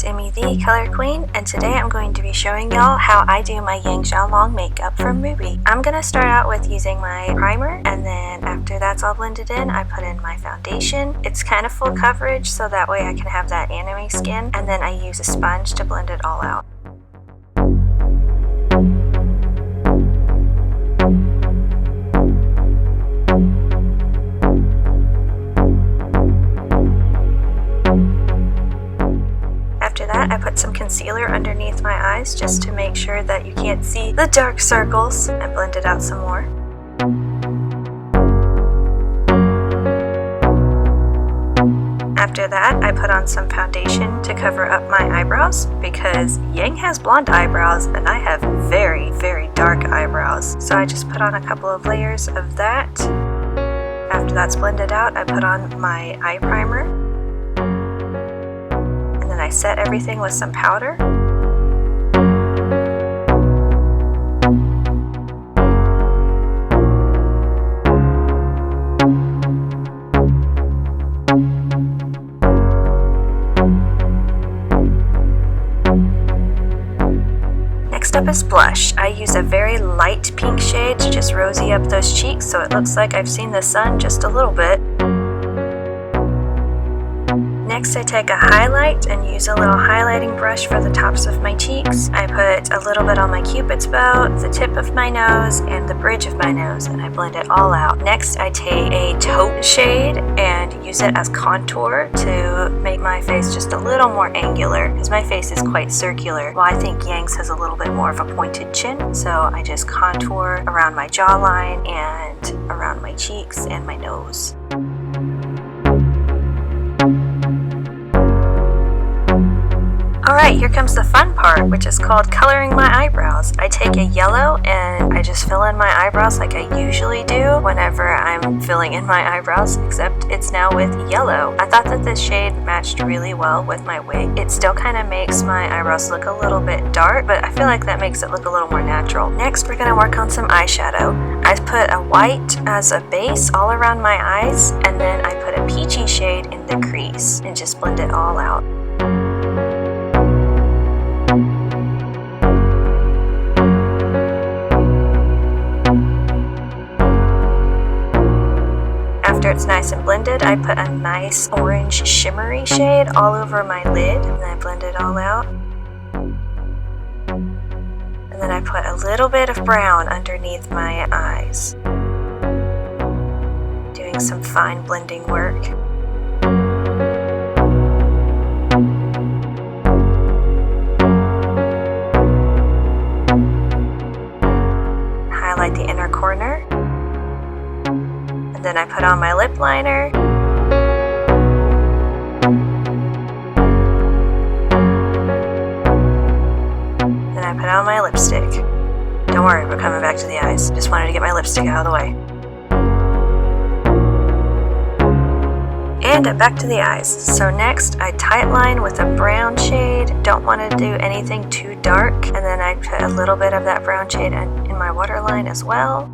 Amy the Color Queen, and today I'm going to be showing y'all how I do my Yang Xiao Long makeup from RWBY. I'm going to start out with using my primer, and then after that's all blended in, I put in my foundation. It's kind of full coverage, so that way I can have that anime skin, and then I use a sponge to blend it all out. After that, I put some concealer underneath my eyes just to make sure that you can't see the dark circles, and blend it out some more. After that, I put on some foundation to cover up my eyebrows because Yang has blonde eyebrows and I have very, very dark eyebrows. So I just put on a couple of layers of that. After that's blended out, I put on my eye primer. I set everything with some powder. Next up is blush. I use a very light pink shade to just rosy up those cheeks so it looks like I've seen the sun just a little bit. Next, I take a highlight and use a little highlighting brush for the tops of my cheeks. I put a little bit on my cupid's bow, the tip of my nose, and the bridge of my nose, and I blend it all out. Next, I take a taupe shade and use it as contour to make my face just a little more angular, because my face is quite circular. Well, I think Yang's has a little bit more of a pointed chin, so I just contour around my jawline and around my cheeks and my nose. Alright, here comes the fun part, which is called coloring my eyebrows. I take a yellow and I just fill in my eyebrows like I usually do whenever I'm filling in my eyebrows, except it's now with yellow. I thought that this shade matched really well with my wig. It still kind of makes my eyebrows look a little bit dark, but I feel like that makes it look a little more natural. Next, we're going to work on some eyeshadow. I put a white as a base all around my eyes, and then I put a peachy shade in the crease and just blend it all out. After it's nice and blended, I put a nice orange shimmery shade all over my lid, and then I blend it all out. And then I put a little bit of brown underneath my eyes, doing some fine blending work. Highlight the inner corner. Then I put on my lip liner. Then I put on my lipstick. Don't worry, we're coming back to the eyes. Just wanted to get my lipstick out of the way. And back to the eyes. So next, I tightline with a brown shade. Don't want to do anything too dark. And then I put a little bit of that brown shade in my waterline as well.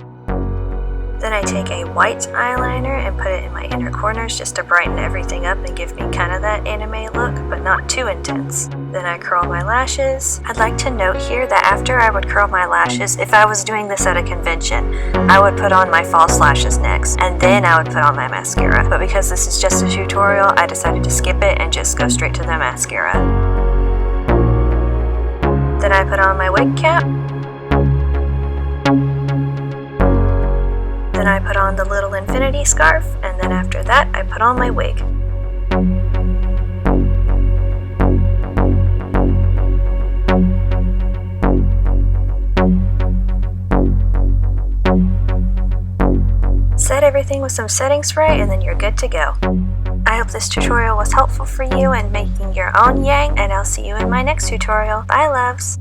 Then I take a white eyeliner and put it in my inner corners just to brighten everything up and give me kind of that anime look, but not too intense. Then I curl my lashes. I'd like to note here that after I would curl my lashes, if I was doing this at a convention, I would put on my false lashes next, and then I would put on my mascara. But because this is just a tutorial, I decided to skip it and just go straight to the mascara. Then I put on my wig cap. Then I put on the little infinity scarf, and then after that, I put on my wig. Set everything with some setting spray, and then you're good to go. I hope this tutorial was helpful for you in making your own Yang, and I'll see you in my next tutorial. Bye, loves!